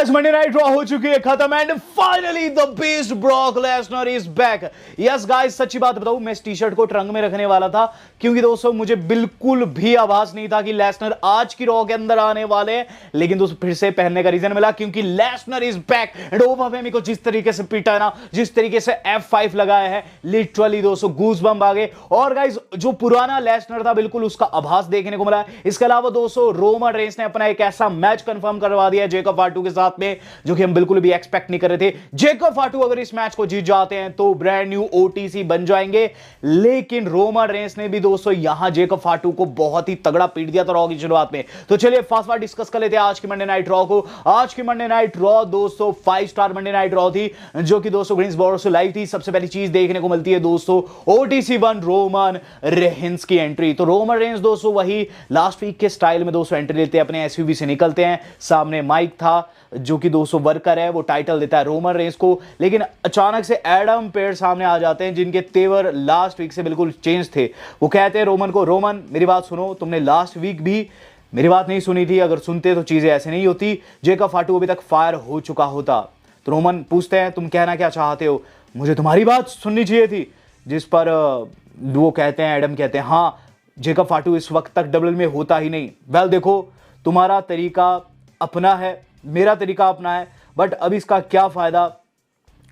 Guys Monday night draw हो चुकी है खत्म and finally the beast Brock Lesnar is back. Yes guys सच्ची बात बताऊं, मैं इस टी शर्ट को ट्रंक में रखने वाला था क्योंकि दोस्तों मुझे बिल्कुल भी आभास नहीं था कि लेसनर आज की रॉ के अंदर आने वाले हैं, लेकिन दोस्तों फिर से पहनने का रीजन मिला क्योंकि लेसनर इज बैक एंड ओवा फेमी को जिस तरीके से पीटा ना, जिस तरीके से F5 लगाया है, लिटरली दोस्तों गूज बम्प आ गए। और गाइस जो पुराना लेसनर था बिल्कुल उसका आभास देखने को मिला है। इसके अलावा दोस्तों रोमन रेंस ने अपना एक ऐसा मैच कंफर्म करवा दिया जेकब फाटू के साथ में जो कि हम बिल्कुल भी एक्सपेक्ट नहीं कर रहे थे। जेकब फाटू अगर इस मैच को जीत जाते हैं तो ब्रांड न्यू ओटीसी बन जाएंगे, लेकिन रोमन रेंस ने भी दोस्तों यहां जेकब फाटू को बहुत ही तगड़ा पीट दिया था रॉ की शुरुआत में। तो चलिए फास्ट फास्ट डिस्कस कर लेते हैं आज की मंडे नाइट रॉ को। आज की मंडे नाइट रॉ दोस्तों 5 स्टार मंडे नाइट रॉ थी जो कि दोस्तों ग्रीन्सबोरो से लाइव थी। सबसे पहली चीज देखने को मिलती है दोस्तों ओटीसी 1 रोमन रेंस की एंट्री। तो रोमन रेंस दोस्तों वही लास्ट वीक के स्टाइल में दोस्तों एंट्री लेते हैं, अपने एसयूवी से निकलते हैं, सामने माइक था जो कि दोस्तों वर्कर है, वो टाइटल देता है रोमन रेंस को, लेकिन अचानक से एडम पेयर्स सामने आ जाते हैं जिनके तेवर लास्ट वीक से बिल्कुल चेंज थे। वो कहते हैं रोमन को, रोमन मेरी बात सुनो, तुमने लास्ट वीक भी मेरी बात नहीं सुनी थी, अगर सुनते तो चीजें ऐसे नहीं होती, जेकब फाटू अभी तक फायर हो चुका होता। तो रोमन पूछते हैं तुम कहना क्या चाहते हो, मुझे तुम्हारी बात सुननी चाहिए थी। जिस पर वो कहते हैं, एडम कहते हैं हाँ जेकब फाटू इस वक्त तक डबल में होता ही नहीं। वेल देखो तुम्हारा तरीका अपना है, मेरा तरीका अपना है, बट अब इसका क्या फायदा,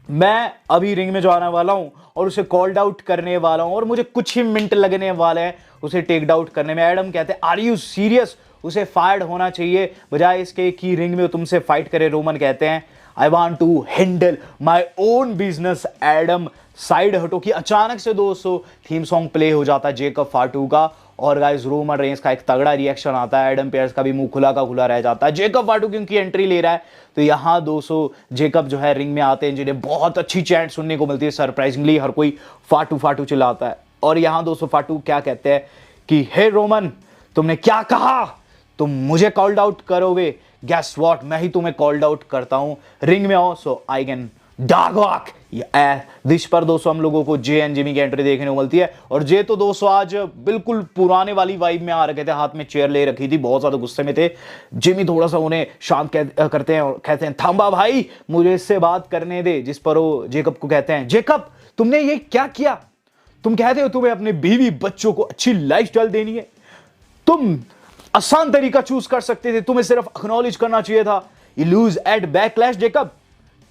मैं अभी रिंग में जो आने वाला हूं और उसे कॉल्ड आउट करने वाला हूं और मुझे कुछ ही मिनट लगने वाले हैं उसे टेक आउट करने में। एडम कहते हैं आर यू सीरियस, उसे फायर्ड होना चाहिए बजाय इसके कि रिंग में तुमसे फाइट करे। रोमन कहते हैं I want to handle my own business. Adam side हटो कि अचानक से दोस्तों थीम सॉन्ग प्ले हो जाता है जेकब फाटू का और गाइस रोमन रेंस का एक तगड़ा रिएक्शन आता है। एडम पेयर्स का भी मुंह खुला का खुला रह जाता है। जेकब फाटू क्योंकि एंट्री ले रहा है तो यहां दोस्तों जेकब जो है रिंग में आते हैं जिन्हें बहुत अच्छी चैंट सुनने को मिलती है। सरप्राइजिंगली हर कोई फाटू फाटू चिल्लाता है और यहां दोस्तों फाटू क्या कहते हैं कि हे रोमन तुमने क्या कहा, तुम मुझे कॉल्ड आउट करोगे, गेस व्हाट मैं ही तुम्हें कॉल्ड आउट करता हूं, रिंग में आओ सो आई कैन डॉग वॉक। दिश पर दोस्तों हम लोगों को जे एंड जिमी की एंट्री देखने को मिलती है और जे तो दोस्तों आज बिल्कुल पुराने वाली वाइब में आ रखे थे, हाथ में चेयर ले रखी थी, बहुत ज्यादा गुस्से में थे। जिमी थोड़ा सा उन्हें शांत करते हैं और कहते हैं थांबा भाई मुझे इससे बात करने दे। जिस पर वो जेकब को कहते हैं जेकब तुमने ये क्या किया, तुम कहते हो तुम्हें अपने बीवी बच्चों को अच्छी लाइफस्टाइल देनी है, तुम आसान तरीका चूज कर सकते थे, तुम्हें सिर्फ एक्नॉलेज करना चाहिए था। You lose at Backlash Jacob,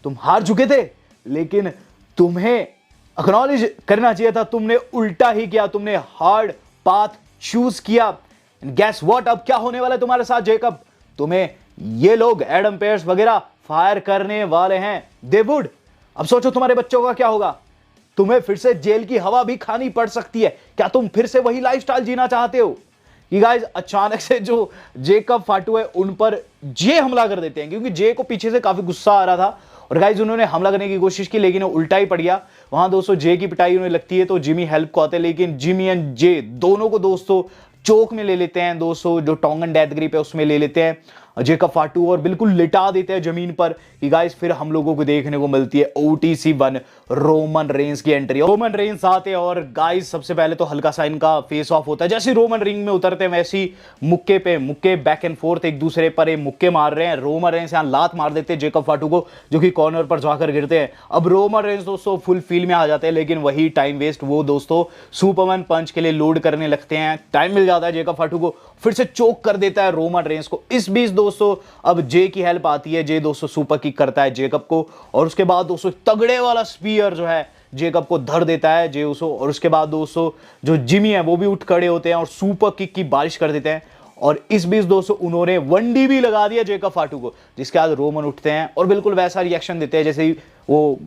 तुम हार चुके थे लेकिन तुम्हें एक्नॉलेज करना चाहिए था, तुमने उल्टा ही किया, तुमने हार्ड पाथ चूज किया। गेस व्हाट अब क्या होने वाला है तुम्हारे साथ जेकब, तुम्हें ये लोग एडम पेयर्स वगैरह फायर करने वाले हैं, दे वुड। अब सोचो तुम्हारे बच्चों का क्या होगा, तुम्हें फिर से जेल की हवा भी खानी पड़ सकती है। क्या तुम फिर से वही लाइफस्टाइल जीना चाहते हो? कि गाइस अचानक से जो जेकब फाटू है उन पर जे हमला कर देते हैं क्योंकि जे को पीछे से काफी गुस्सा आ रहा था और गाइस उन्होंने हमला करने की कोशिश की लेकिन उल्टा ही पड़ गया। वहां दोस्तों जे की पिटाई उन्हें लगती है तो जिमी हेल्प को आते हैं, लेकिन जिमी एंड जे दोनों को दोस्तों चोक में ले लेते हैं, दोस्तों जो टोंगन डेथ ग्रिप है उसमें ले लेते हैं जेकब फाटू और बिल्कुल लिटा देते हैं जमीन पर। कि गाइस फिर हम लोगों को देखने को मिलती है ओटीसी 1 रोमन रेंस की एंट्री। रोमन रेंस आते हैं और गाइस सबसे पहले तो हल्का सा इनका फेस ऑफ होता है। जैसे रोमन रिंग में उतरते हैं वैसी मुक्के पे मुक्के बैक एंड फोर्थ एक दूसरे पर ये मुक्के मार रहे हैं। रोमन रेंस यहां लात मार देते हैं जेकब फाटू को जो कि कॉर्नर पर जाकर गिरते हैं। अब रोमन रेंस दोस्तों फुल फील में आ जाते हैं लेकिन वही टाइम वेस्ट, वो दोस्तों सुपरमैन पंच के लिए लोड करने लगते हैं। टाइम मिल जाता है जेकब फाटू को, फिर से चोक कर देता है रोमन रेंस को। इस बीच दोस्तों अब जे की हेल्प आती है, जे दोस्तों सुपर किक करता है जेकब को और उसके बाद दोस्तों तगड़े वाला स्पीयर जो है जेकब को धर देता है जे उसको। और उसके बाद दोस्तों जो जिमी है वो भी उठ खड़े होते हैं और सुपर किक की बारिश कर देते हैं और इस बीच दोस्तों उन्होंने 1D भी लगा दिया जेकब फाटू को, जिसके बाद रोमन उठते हैं और बिल्कुल वैसा रिएक्शन देते हैं जैसे ही वो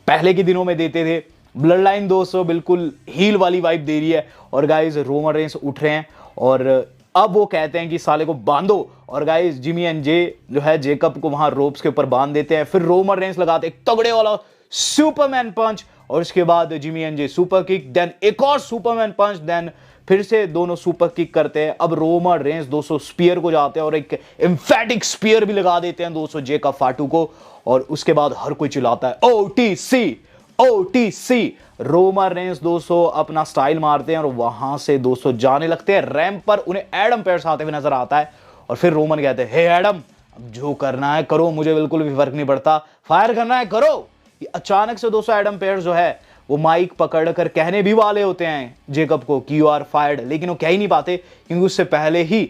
पहले के दिनों में देते थे। ब्लड लाइन दोस्तों बिल्कुल हील वाली वाइब दे रही है और गाइस रोमन रेंस उठ रहे हैं और अब वो कहते हैं कि साले को बांधो और गाइस जिमी एंड जे जो है जेकब को वहां रोप्स के ऊपर बांध देते हैं। फिर रोमन रेंस लगाते एक तगड़े वाला सुपरमैन पंच और उसके बाद Jimmy and Jey super kick, then एक और सुपरमैन पंच, देन फिर से दोनों सुपर किक करते हैं। अब रोमन रेंस दोस्तों स्पीयर को जाते हैं और एक एम्फेटिक स्पीयर भी लगा देते हैं दोस्तों जेकब फाटू को और उसके बाद हर कोई चिल्लाता है ओटीसी ओटीसी। रोमन रेंस दोस्तों अपना स्टाइल मारते हैं और वहां से दोस्तों जाने लगते हैं। रैंप पर उन्हें एडम पेयर्स आते हुए नजर आता है और फिर रोमन कहते हैं हे एडम अब जो करना है करो, मुझे बिल्कुल भी फर्क नहीं पड़ता, फायर करना है करो। अचानक से दोस्तों एडम पेयर्स जो है वो माइक पकड़कर कहने भी वाले होते हैं जेकब को कि यू आर फायर्ड, लेकिन वो कह ही नहीं पाते क्योंकि उससे पहले ही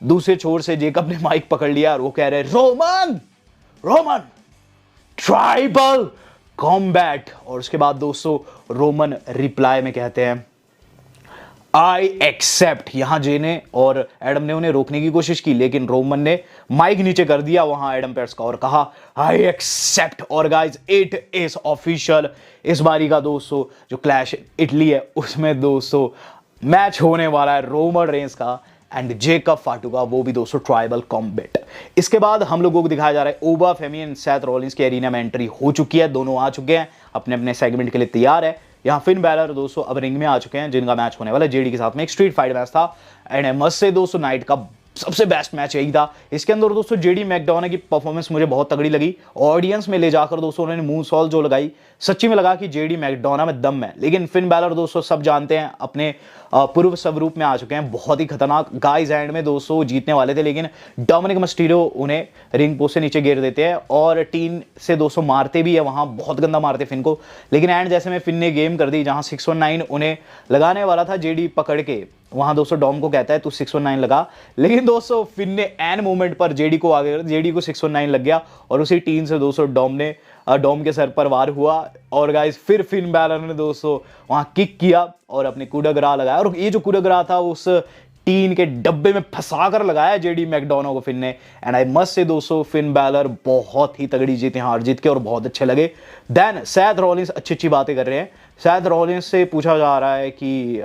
दूसरे छोर से जेकब ने माइक पकड़ लिया और वो कह रहे रोमन रोमन ट्राइबल कॉम्बैट। और उसके बाद दोस्तों रोमन रिप्लाई में कहते हैं आई एक्सेप्ट। यहां जे ने और एडम ने उन्हें रोकने की कोशिश की, लेकिन रोमन ने माइक नीचे कर दिया वहां एडम पेयर्स का और कहा आई एक्सेप्ट। और गाइज इट इज ऑफिशियल, इस बारी का दोस्तों जो क्लैश इटली है उसमें दोस्तों मैच होने वाला है रोमन रेंस का एंड जेकब फाटू का, वो भी दोस्तों ट्राइबल कॉम्बैट। इसके बाद हम लोगों को दिखाया जा रहा है ओबा फेमी एंड सेथ रॉलिंस की एरिना में एंट्री हो चुकी है, दोनों आ चुके हैं, अपने अपने सेगमेंट के लिए तैयार है। यहाँ फिन बैलर दोस्तों अब रिंग में आ चुके हैं, जिनका मैच होने वाला है जेडी के साथ में, एक स्ट्रीट फाइट मैच था एंड मस्ट से दोस्तों नाइट का सबसे बेस्ट मैच यही था। इसके अंदर दोस्तों जेडी मैकडोनाल्ड की परफॉर्मेंस मुझे बहुत तगड़ी लगी, ऑडियंस में ले जाकर दोस्तों उन्होंने मून सॉल जो लगाई, सच्ची में लगा कि जेडी मैकडोनाल्ड में दम है। लेकिन फिन बैलर दोस्तों सब जानते हैं अपने पूर्व स्वरूप में आ चुके हैं, बहुत ही खतरनाक गाइस। एंड में दोस्तों जीतने वाले थे, लेकिन डोमिनिक मिस्टीरियो उन्हें रिंग पोस्ट से नीचे गिर देते हैं और टीन से दोस्तों मारते भी है, वहां बहुत गंदा मारते फिन को। लेकिन एंड जैसे में फिन ने गेम कर दी, जहां 619 उन्हें लगाने वाला था जेडी पकड़ के, वहां दोस्तों डॉम को कहता है तू 619 लगा, लेकिन दोस्तों फिन ने एन मोमेंट पर जेडी को आगे, जेडी को 619 लग गया और उसी टीन से दोस्तों डॉम के सर पर वार हुआ। और गाइस फिर फिन बैलर ने दोस्तों वहां किक किया और अपने कूडग्रा लगाया, और ये जो कूडग्रा था उस टीन के डब्बे में फंसा कर लगाया जेडी मैकडोनाल्ड को फिन ने। एंड आई मस्ट से दोस्तों फिन बैलर बहुत ही तगड़ी जीत यहाँ हार जीत के और बहुत अच्छे लगे। देन सेथ रॉलिंस अच्छी अच्छी बातें कर रहे हैं, सेथ रॉलिंस से पूछा जा रहा है कि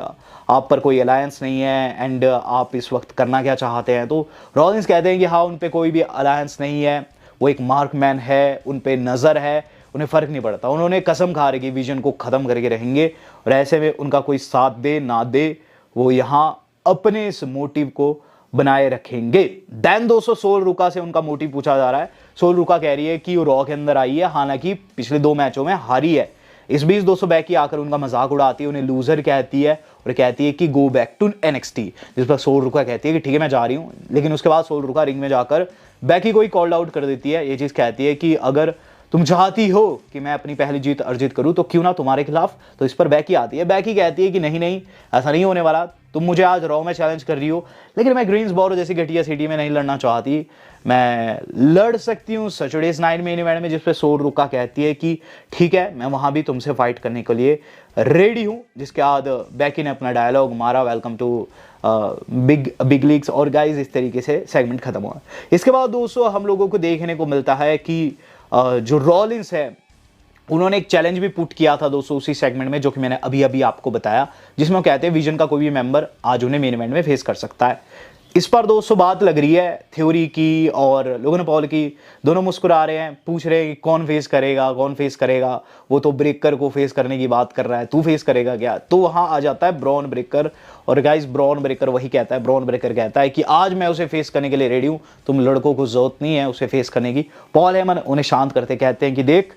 आप पर कोई अलायंस नहीं है एंड आप इस वक्त करना क्या चाहते हैं, तो रॉलिंस कहते हैं कि हाँ उन पे कोई भी अलायंस नहीं है, वो एक मार्कमैन है, उन पे नज़र है, उन्हें फ़र्क नहीं पड़ता, उन्होंने कसम खा रही कि विजन को ख़त्म करके रहेंगे और ऐसे में उनका कोई साथ दे ना दे वो यहाँ अपने इस मोटिव को बनाए रखेंगे। देन दोस्तों सोल रुका से उनका मोटिव पूछा जा रहा है, सोल रुका कह रही है कि वो रॉ के अंदर आई है, हालांकि पिछले 2 मैचों में हारी है। इस बीच दोस्तों बैकी आकर उनका मजाक उड़ाती है, उन्हें लूजर कहती है और कहती है कि गो बैक टू NXT, जिस पर सोल रुका कहती है कि ठीक है मैं जा रही हूँ। लेकिन उसके बाद सोल रुका रिंग में जाकर बैकी को ही कॉल्ड आउट कर देती है, ये चीज़ कहती है कि अगर तुम चाहती हो कि मैं अपनी पहली जीत अर्जित करूं तो क्यों ना तुम्हारे खिलाफ। तो इस पर बैकी आती है, बैकी कहती है कि नहीं नहीं ऐसा नहीं होने वाला, तुम मुझे आज रॉ में चैलेंज कर रही हो, लेकिन मैं ग्रीन्सबोरो जैसी घटिया सिटी में नहीं लड़ना चाहती, मैं लड़ सकती हूँ सैटरडेज नाइट मेन इवेंट में, जिस पे सोल रुका कहती है कि ठीक है मैं वहाँ भी तुमसे फाइट करने के लिए रेडी हूँ। जिसके बाद बैकी ने अपना डायलॉग मारा, वेलकम टू बिग लीग्स, और गाइज इस तरीके से सेगमेंट खत्म हुआ। इसके बाद दोस्तों हम लोगों को देखने को मिलता है कि जो रॉलिंस है उन्होंने एक चैलेंज भी पुट किया था दोस्तों उसी सेगमेंट में, जो कि मैंने अभी अभी आपको बताया, जिसमें वो कहते हैं विजन का कोई भी मेंबर आज उन्हें मेन इवेंट में फेस कर सकता है। इस पर दोस्तों बात लग रही है थ्योरी की और लोगन पॉल की, दोनों मुस्कुरा रहे हैं, पूछ रहे हैं कि कौन फेस करेगा कौन फेस करेगा, वो तो ब्रेकर को फेस करने की बात कर रहा है, तू फेस करेगा क्या। तो वहां आ जाता है ब्रॉन ब्रेकर और गाइस ब्रॉन ब्रेकर वही कहता है, ब्रॉन ब्रेकर कहता है कि आज मैं उसे फेस करने के लिए रेडी हूं, तुम लड़कों को जरूरत नहीं है उसे फेस करने की। पॉल हेमन उन्हें शांत करते कहते हैं कि देख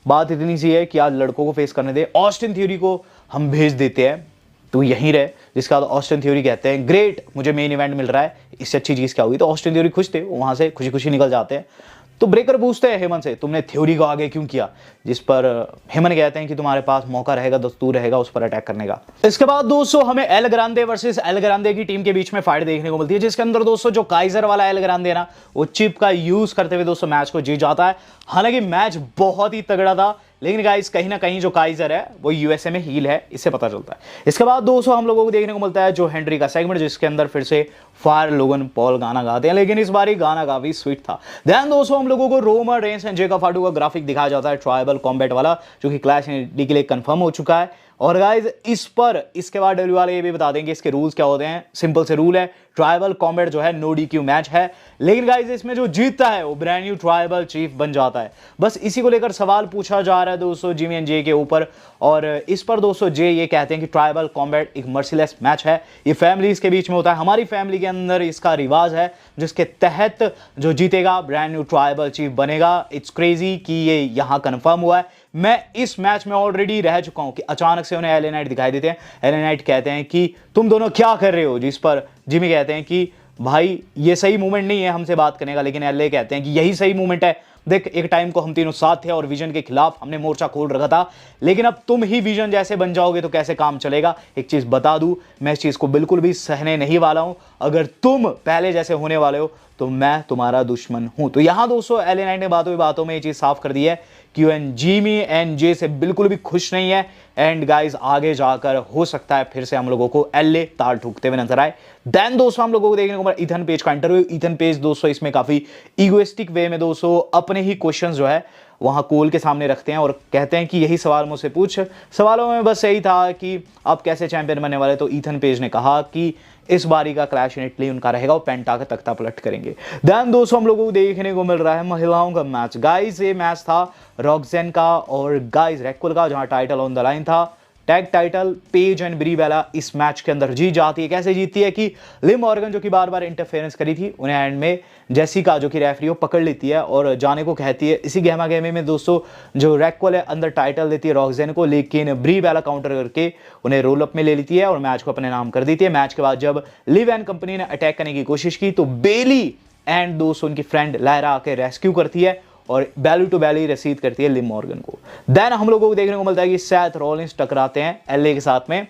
बात इतनी सी है कि आज लड़कों को फेस करने दे, ऑस्टिन थ्योरी को हम भेज देते हैं, तू यहीं रहे। जिसका ऑस्टिन थ्योरी कहते हैं ग्रेट मुझे मेन इवेंट मिल रहा है, इससे अच्छी चीज क्या हुई। तो ऑस्टिन थ्योरी खुश थे, वहां से खुशी खुशी निकल जाते हैं। तो ब्रेकर पूछते हैं हेमन से तुमने थ्योरी को आगे क्यों किया, जिस पर हेमन कहते हैं कि तुम्हारे पास मौका रहेगा, दस्तूर रहेगा उस पर अटैक करने का। इसके बाद दोस्तों हमें L Grande versus L Grande की टीम के बीच में फाइट देखने को मिलती है, जिसके अंदर दोस्तों जो काइजर वाला एल ग्रांडे है ना वो चिप का यूज करते हुए दोस्तों मैच को जीत जाता है। हालांकि मैच बहुत ही तगड़ा था, लेकिन गाइस कहीं ना कहीं जो काइजर है वो यूएसए में हील है, इससे पता चलता है। इसके बाद दोस्तों हम लोगों को देखने को मिलता है जो हेनरी का सेगमेंट, जिसके अंदर फिर से फायर लोगन पॉल गाना गाते हैं, लेकिन इस बार गाना काफी स्वीट था। ध्यान दोस्तों हम लोगों को रोमन रेंस एंड जेकब फाटू का ग्राफिक दिखाया जाता है ट्राइबल कॉम्बैट वाला, जो कि क्लैश डी के लिए कंफर्म हो चुका है। और गाइज इस पर इसके बाद डब्ल्यू वाले ये भी बता देंगे इसके रूल्स क्या होते हैं। सिंपल से रूल है, ट्राइबल कॉम्बैट जो है नो DQ मैच है, लेकिन गाइज इसमें जो जीतता है वो ब्रांड न्यू ट्राइबल चीफ बन जाता है। बस इसी को लेकर सवाल पूछा जा रहा है दोस्तों जिमी एंड जे के ऊपर, और इस पर दोस्तों जे ये कहते हैं कि ट्राइबल कॉम्बैट एक मर्सीलेस मैच है, ये फैमिलीज के बीच में होता है, हमारी फैमिली के अंदर इसका रिवाज है, जिसके तहत जो जीतेगा ब्रांड न्यू ट्राइबल चीफ बनेगा। इट्स क्रेजी कि ये यहाँ कंफर्म हुआ है। मैं इस मैच में ऑलरेडी रह चुका हूं कि अचानक से उन्हें एले नाइट दिखाई देते हैं, एले नाइट कहते हैं कि तुम दोनों क्या कर रहे हो, जिस पर जिमी कहते हैं कि भाई ये सही मूवमेंट नहीं है हमसे बात करने का, लेकिन एलए कहते हैं कि यही सही मूवमेंट है। देख एक टाइम को हम तीनों साथ थे और विजन के खिलाफ हमने मोर्चा खोल रखा था, लेकिन अब तुम ही विजन जैसे बन जाओगे तो कैसे काम चलेगा। एक चीज बता दूं, मैं इस चीज को बिल्कुल भी सहने नहीं वाला हूं। अगर तुम पहले जैसे होने वाले हो तो मैं तुम्हारा दुश्मन हूं। तो यहां दोस्तों एलए नाइट ने बातों में ये चीज साफ कर दी है कि जिमी एंड जे से बिल्कुल भी खुश नहीं है। एंड गाइस आगे जाकर हो सकता है फिर से हम लोगों को एलए ताल ठोकते हुए नजर आए। देन दोस्तों हम लोगों को देखने को मिला ईथन पेज का इंटरव्यू। ईथन पेज दोस्तों इसमें काफी इगोइस्टिक वे में दोस्तों अपने ही क्वेश्चंस जो है वहां कोल के सामने रखते हैं और कहते हैं कि यही सवाल मुझसे पूछ। सवालों में बस यही था कि आप कैसे चैंपियन बनने वाले। तो ईथन पेज ने कहा कि इस बारी का क्लैश इन इटली उनका रहेगा, वो पेंटा का तख्ता पलट करेंगे। देन दोस्तों हम लोगों को देखने को मिल रहा है महिलाओं का मैच। गाइस ये मैच था रॉक्सेन का और गाइस रैक्वल का, जहां टाइटल ऑन द लाइन था। टैग टाइटल पेज एंड ब्री बेला इस मैच के अंदर जीत जाती है। कैसे जीतती है कि लिव मॉर्गन जो कि बार बार इंटरफेरेंस करी थी, उन्हें एंड में जेसिका जो कि रेफरी वो पकड़ लेती है और जाने को कहती है। इसी गहमा गहमे में दोस्तों जो रैक्वल है अंदर टाइटल देती है रॉक्सेन को, लेकिन ब्री बेला काउंटर करके उन्हें रोल अप में ले लेती है और मैच को अपने नाम कर देती है। मैच के बाद जब लिव एंड कंपनी ने अटैक करने की कोशिश की तो बेली एंड दोस्तों उनकी फ्रेंड लायरा आके रेस्क्यू करती है और बैली टू बैली रसीद करती है लिव मॉर्गन को। देन हम लोगों को देखने को मिलता है कि सेथ रॉलिंस टकराते हैं एलए के साथ में।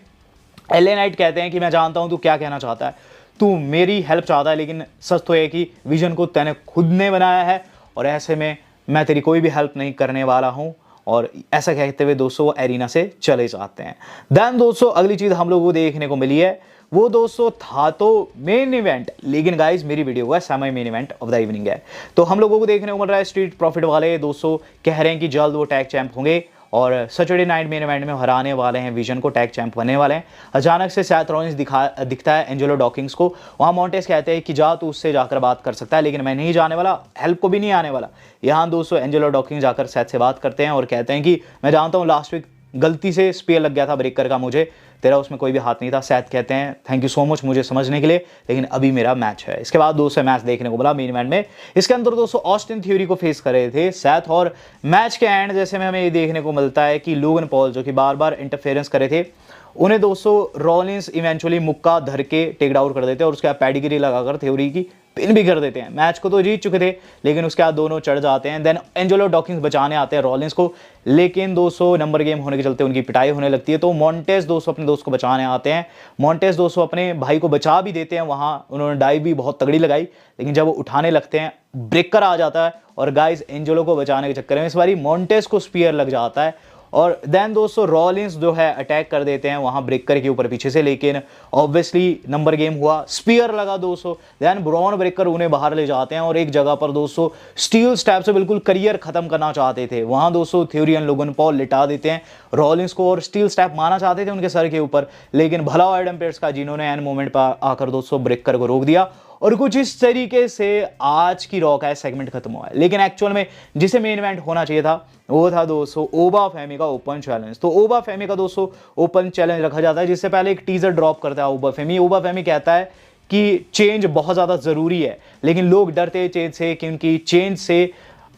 एलए नाइट कहते हैं कि मैं जानता हूं तू क्या कहना चाहता है, तू मेरी हेल्प चाहता है, लेकिन सच तो है कि विजन को तैने खुद ने बनाया है और ऐसे में मैं तेरी कोई भी हेल्प नहीं करने वाला हूं। और ऐसा कहते हुए दोस्तों वो एरिना से चले जाते हैं। देन दोस्तों अगली चीज हम लोगों को देखने को मिली है वो दोस्तों था तो मेन इवेंट, लेकिन गाइस मेरी वीडियो है semi main event of the evening है। तो हम लोगों को देखने को मिल रहा है स्ट्रीट प्रॉफिट वाले दोस्तों कह रहे हैं कि जल्द वो टैग चैंप होंगे और सैटरडे नाइट मेन इवेंट में हराने वाले हैं विजन को, टैग चैंप बनने वाले हैं। अचानक से सेथ रॉलिंस दिखता है एंजेलो डॉकिंग्स को। वहाँ मॉन्टेस कहते हैं कि जा तू उससे जाकर बात कर सकता है, लेकिन मैं नहीं जाने वाला, हेल्प को भी नहीं आने वाला। यहाँ दोस्तों एंजेलो डॉकिंग्स जाकर सेथ से बात करते हैं और कहते हैं कि मैं जानता हूँ लास्ट वीक गलती से स्पेयर लग गया था ब्रेकर का, मुझे तेरा उसमें कोई भी हाथ नहीं था। सेथ कहते हैं थैंक यू सो मच मुझे समझने के लिए, लेकिन अभी मेरा मैच है। इसके बाद दोस्तों मैच देखने को मिला मेन इवेंट में। इसके अंदर दोस्तों ऑस्टिन थ्योरी को फेस कर रहे थे सेथ और मैच के एंड जैसे में हमें ये देखने को मिलता है कि लोगन पॉल जो कि बार बार इंटरफेरेंस करे थे, उन्हें दोस्तों रॉलिंस इवेंचुअली मुक्का धर के टेक डाउन कर देते हैं और उसके बाद पैडिग्री लगाकर थ्योरी की पिन भी कर देते हैं। मैच को तो जीत चुके थे, लेकिन उसके बाद दोनों चढ़ जाते हैं। देन एंजेलो डॉकिंग्स बचाने आते हैं रॉलिंस को, लेकिन दोस्तों नंबर गेम होने के चलते उनकी पिटाई होने लगती है। तो मॉन्टेस दोस्तों अपने दोस्त को बचाने आते हैं। मॉन्टेस दोस्तों अपने भाई को बचा भी देते हैं, वहां उन्होंने डाइव भी बहुत तगड़ी लगाई, लेकिन जब वो उठाने लगते हैं ब्रेकर आ जाता है और गाइस एंजेलो को बचाने के चक्कर में इस बारी मॉन्टेस को स्पीयर लग जाता है। और देन दोस्तों रॉलिंस जो है अटैक कर देते हैं वहां ब्रेकर के ऊपर पीछे से, लेकिन ऑब्वियसली नंबर गेम हुआ, स्पीयर लगा दोस्तों। देन ब्रॉन ब्रेकर उन्हें बाहर ले जाते हैं और एक जगह पर दोस्तों स्टील स्टैप से बिल्कुल करियर खत्म करना चाहते थे। वहां दोस्तों थ्योरी एंड लोगन पॉल लिटा देते हैं रॉलिंस को और स्टील स्टैप मारना चाहते थे उनके सर के ऊपर, लेकिन भला एडम पेयर्स का जिन्होंने एंड मोमेंट पर आकर दोस्तों ब्रेकर को रोक दिया। और कुछ इस तरीके से आज की रॉ का सेगमेंट खत्म हुआ है। लेकिन एक्चुअल में जिसे मेन इवेंट होना चाहिए था वो था दोस्तों ओबा फेमी का ओपन चैलेंज। तो ओबा फेमी का दोस्तों ओपन चैलेंज रखा जाता है, जिससे पहले एक टीजर ड्रॉप करता है ओबा फेमी। ओबा फेमी कहता है कि चेंज बहुत ज़्यादा ज़रूरी है, लेकिन लोग डरते हैं चेंज से क्योंकि चेंज से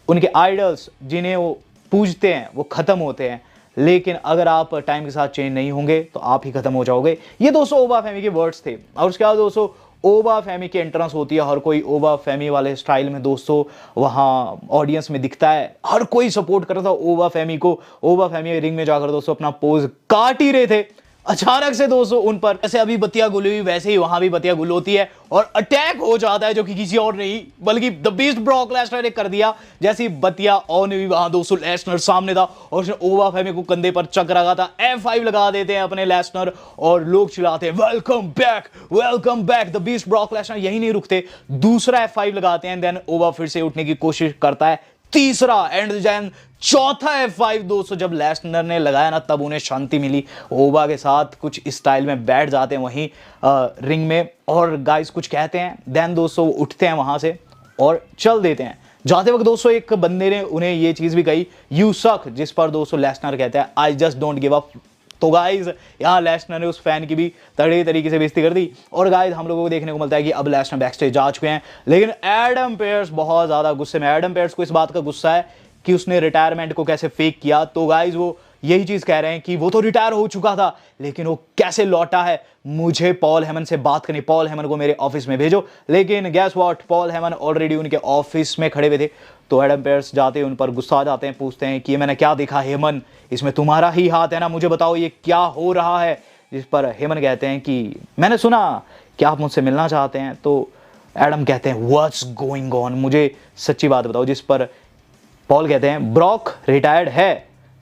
उनके आइडल्स जिन्हें वो पूजते हैं वो ख़त्म होते हैं। लेकिन अगर आप टाइम के साथ चेंज नहीं होंगे तो आप ही खत्म हो जाओगे। ये दोस्तों ओबा फेमी के वर्ड्स थे। और उसके बाद दोस्तों ओबा फेमी की एंट्रेंस होती है, हर कोई ओबा फेमी वाले स्टाइल में दोस्तों वहाँ ऑडियंस में दिखता है, हर कोई सपोर्ट करता है ओबा फेमी को। ओबा फेमी रिंग में जाकर दोस्तों अपना पोज काट ही रहे थे, अचानक से दोस्तों उन पर जैसे अभी बत्तियां गुल हुई वैसे ही वहां भी बत्तियां गुल होती है और अटैक हो जाता है, जो कि किसी और नहीं बल्कि द बीस्ट ब्रॉक लेसनर ने कर दिया। जैसी बत्तियां ऑन हुई वहां दोस्तों लेसनर सामने था और उसने ओबा फेमी को कंधे पर चक रखा था। F5 लगा देते हैं अपने लेसनर और लोग चिल्लाते हैं welcome back the beast Brock Lesnar. यही नहीं रुकते, दूसरा F5 लगाते हैं। देन ओबा फिर से उठने की कोशिश करता है, तीसरा एंड देन चौथा F5 दोस्तों जब लेसनर ने लगाया ना तब उन्हें शांति मिली। ओबा के साथ कुछ स्टाइल में बैठ जाते हैं वहीं रिंग में और गाइस कुछ कहते हैं। देन दोस्तों उठते हैं वहां से और चल देते हैं। जाते वक्त दोस्तों एक बंदे ने उन्हें ये चीज भी कही यू सक, जिस पर दोस्तों लेसनर कहता है I just don't give up. तो गाइज यहाँ लेसनर ने उस फैन की भी तगड़े तरीके से बेइज्जती कर दी। और गाइज हम लोगों को देखने को मिलता है कि अब लेसनर बैकस्टेज जा चुके हैं, लेकिन एडम पेयर्स बहुत ज्यादा गुस्से में। एडम पेयर्स को इस बात का गुस्सा है कि उसने रिटायरमेंट को कैसे फेक किया। तो गाइज वो यही चीज कह रहे हैं कि वो तो रिटायर हो चुका था लेकिन वो कैसे लौटा है, मुझे पॉल हेमन से बात करनी, पॉल हेमन को मेरे ऑफिस में भेजो। लेकिन gas what, Paul Heyman already उनके ऑफिस में खड़े हुए थे। तो एडम पेयर्स जाते हैं, उन पर गुस्सा आ जाते हैं, पूछते हैं कि ये मैंने क्या देखा हेमन, इसमें तुम्हारा ही हाथ है ना, मुझे बताओ ये क्या हो रहा है। जिस पर हेमन कहते हैं कि मैंने सुना कि आप मुझसे मिलना चाहते हैं। तो एडम कहते हैं व्हाट्स गोइंग ऑन, मुझे सच्ची बात बताओ। जिस पर पॉल कहते हैं ब्रॉक रिटायर्ड है।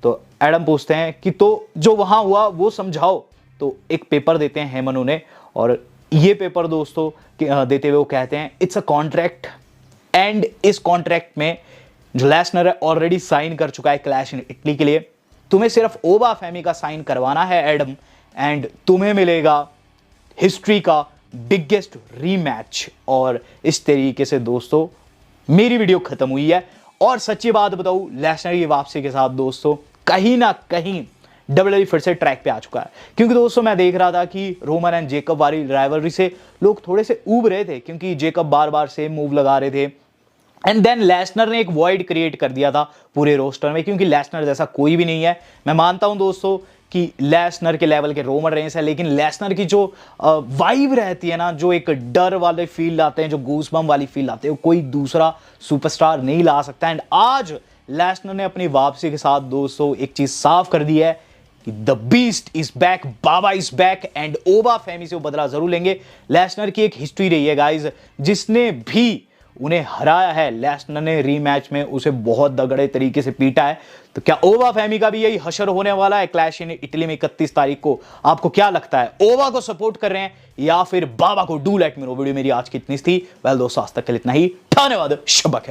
तो एडम पूछते हैं कि तो जो वहां हुआ वो समझाओ। तो एक पेपर देते हैं हेमन उन्हें, और ये पेपर दोस्तों देते हुए वो कहते हैं इट्स अ कॉन्ट्रैक्ट, एंड इस कॉन्ट्रैक्ट में जो लेसनर है ऑलरेडी साइन कर चुका है क्लैश इन इटली के लिए, तुम्हें सिर्फ ओबा फेमी का साइन करवाना है एडम, एंड तुम्हें मिलेगा हिस्ट्री का बिगेस्ट रीमैच। और इस तरीके से दोस्तों मेरी वीडियो खत्म हुई है। और सच्ची बात बताऊं, लेसनर की वापसी के साथ दोस्तों कहीं ना कहीं WWE फिर से ट्रैक पे आ चुका है। क्योंकि दोस्तों मैं देख रहा था कि रोमन एंड जेकब वाली राइवलरी से लोग थोड़े से ऊब रहे थे, क्योंकि जेकब बार बार सेम मूव लगा रहे थे। एंड देन लेसनर ने एक वॉइड क्रिएट कर दिया था पूरे रोस्टर में, क्योंकि लेसनर जैसा कोई भी नहीं है। मैं मानता हूं दोस्तों कि लेसनर के लेवल के रोमन रेंस है, लेकिन लेसनर की जो वाइब रहती है ना, जो एक डर वाले फील लाते हैं, जो गूसबम वाली फील लाते हैं, कोई दूसरा सुपरस्टार नहीं ला सकता। एंड आज लेसनर ने अपनी वापसी के साथ दोस्तों एक चीज साफ कर दी है कि the beast is back, Baba is back, and Obafemi से वो बदला जरूर लेंगे। लेसनर की एक हिस्ट्री रही है गाइज, जिसने भी उन्हें हराया है लेसनर ने रीमैच में उसे बहुत दगड़े तरीके से पीटा है। तो क्या ओबा फेमी का भी यही हशर होने वाला है क्लैश इन इटली में 31 तारीख को? आपको क्या लगता है, ओबा को सपोर्ट कर रहे हैं या फिर बाबा को? Do let me know. Video मेरी आज की इतनी थी। वेल दोस्तों आज तक के लिए इतना ही। धन्यवाद। शब्बा खैर।